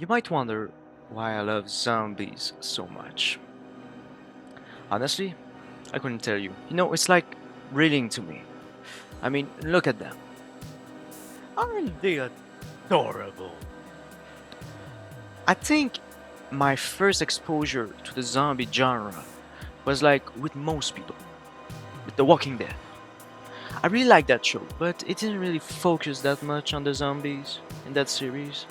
You might wonder why I love zombies so much. Honestly, I couldn't tell you. It's like reading to me. I mean, look at them. Aren't they adorable? I think my first exposure to the zombie genre was like with most people, with The Walking Dead. I really liked that show, but it didn't really focus that much on the zombies in that series.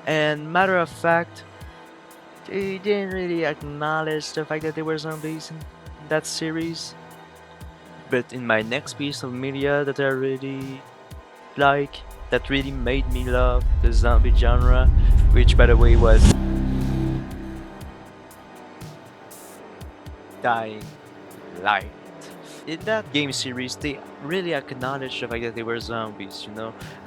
And matter of fact, they didn't really acknowledge the fact that they were zombies in that series. But in my next piece of media that I really like, that really made me love the zombie genre, which by the way was Dying Light. In that game series, they really acknowledged the fact that they were zombies.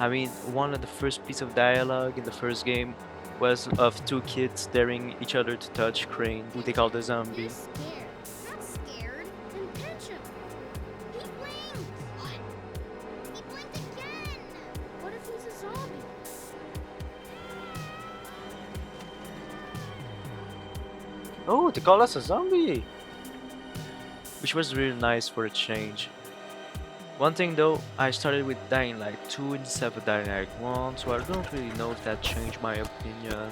I mean, one of the first piece of dialogue in the first game was of two kids daring each other to touch Crane, who they call the He's zombie. scared. Not scared. Then catch him. He blinked. What? He blinked again. What if he's a zombie? Oh, they call us a zombie! Which was really nice for a change. One thing though, I started with Dying Light 2 instead of Dying Light 1, so I don't really know if that changed my opinion.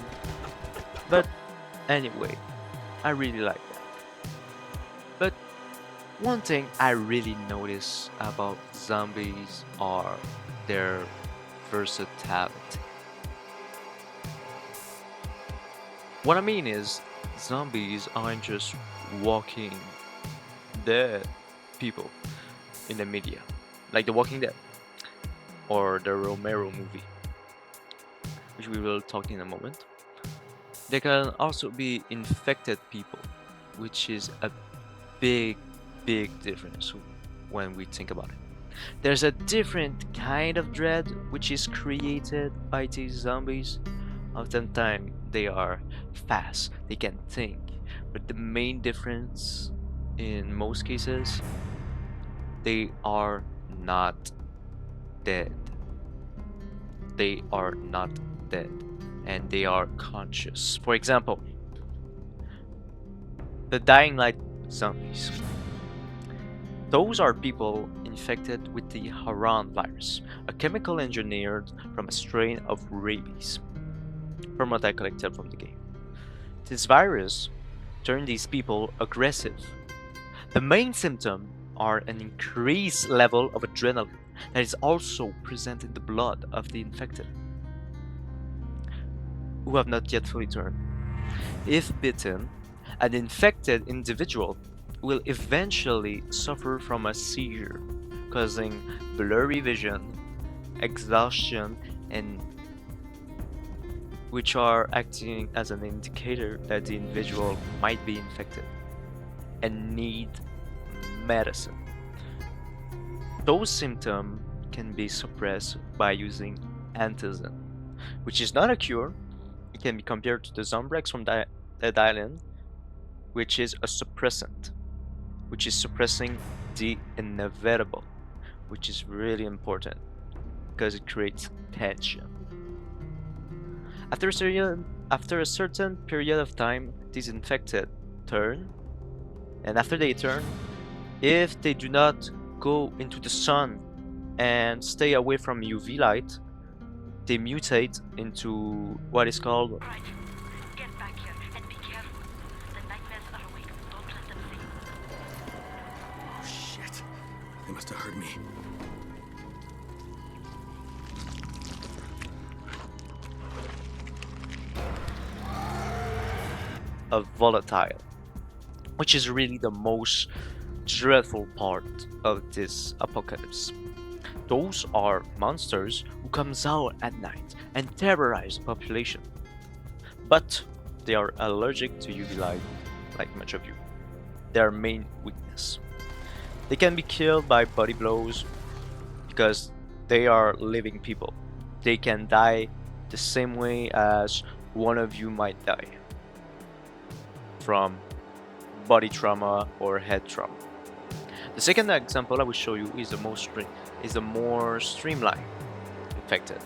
But anyway, I really like that. But one thing I really notice about zombies are their versatility. What I mean is, zombies aren't just walking dead people in the media, like The Walking Dead or the Romero movie, which we will talk in a moment. They can also be infected people, which is a big, big difference when we think about it. There's a different kind of dread which is created by these zombies. Oftentimes they are fast, they can think, but the main difference in most cases, they are not dead. They are not dead and they are conscious. For example, the Dying Light zombies. Those are people infected with the Haran virus, a chemical engineered from a strain of rabies, from what I collected from the game. This virus turned these people aggressive. The main symptom are an increased level of adrenaline that is also present in the blood of the infected, who have not yet fully turned. If bitten, an infected individual will eventually suffer from a seizure, causing blurry vision, exhaustion, and which are acting as an indicator that the individual might be infected and need medicine. Those symptoms can be suppressed by using antizin, which is not a cure. It can be compared to the Zombrex from Dead Island, which is a suppressant, which is suppressing the inevitable, which is really important because it creates tension. After a certain period of time, these infected turn, and after they turn, if they do not go into the sun and stay away from UV light, they mutate into what is called Right. Get back here and be careful. The nightmares are awake. Don't let them see you. Oh, shit. They must have heard me. a volatile, which is really the most dreadful part of this apocalypse. Those are monsters who comes out at night and terrorize the population. But they are allergic to UV light, like much of you. Their main weakness. They can be killed by body blows because they are living people. They can die the same way as one of you might die from body trauma or head trauma. The second example I will show you is the more streamlined infected.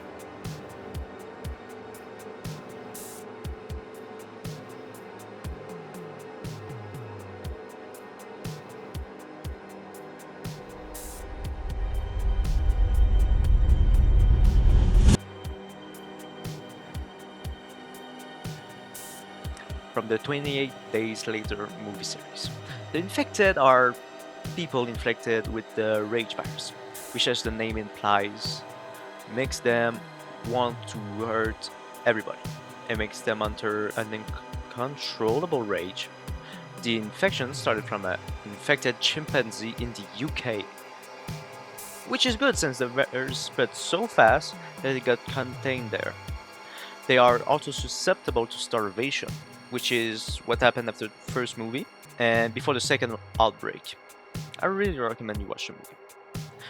from the 28 Days Later movie series. The infected are people infected with the rage virus, which, as the name implies, makes them want to hurt everybody and makes them under an uncontrollable rage. The infection started from an infected chimpanzee in the UK, which is good since the virus spread so fast that it got contained there. They are also susceptible to starvation, which is what happened after the first movie and before the second outbreak. I really recommend you watch the movie.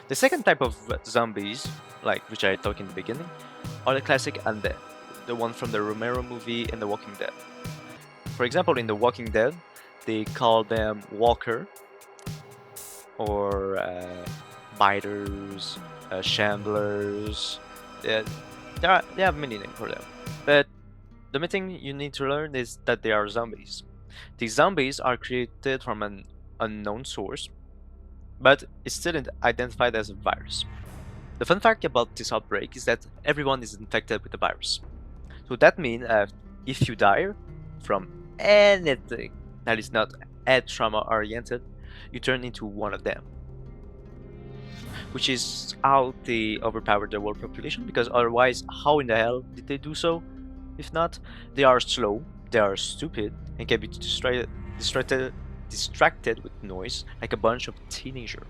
The second type of zombies, like which I talked in the beginning, are the classic undead, the one from the Romero movie and The Walking Dead. For example, in The Walking Dead, they call them walker or biters, shamblers. They have many names for them. But the main thing you need to learn is that they are zombies. These zombies are created from an unknown source, but it's still identified as a virus. The fun fact about this outbreak is that everyone is infected with the virus. So that means if you die from anything that is not head trauma oriented, you turn into one of them. Which is how they overpowered the world population, because otherwise, how in the hell did they do so? If not, they are slow, they are stupid, and can be distracted with noise like a bunch of teenagers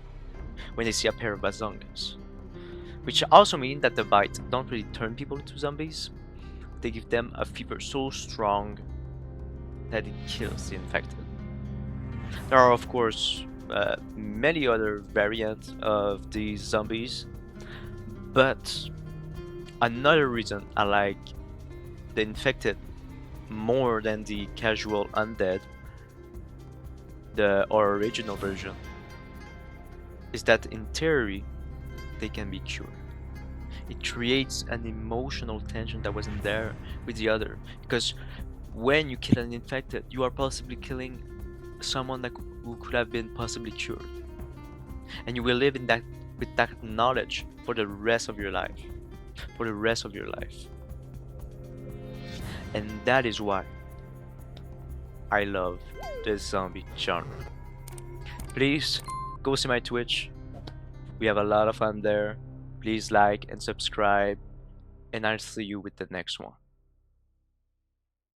when they see a pair of bazongas. Which also means that the bites don't really turn people into zombies, they give them a fever so strong that it kills the infected. There are of course many other variants of these zombies, but another reason I like the infected more than the casual undead, the original version, is that in theory they can be cured. It creates an emotional tension that wasn't there with the other, because when you kill an infected, you are possibly killing someone who could have been possibly cured, and you will live in that with that knowledge for the rest of your life. And that is why I love the zombie genre. Please go see my Twitch. We have a lot of fun there. Please like and subscribe, and I'll see you with the next one.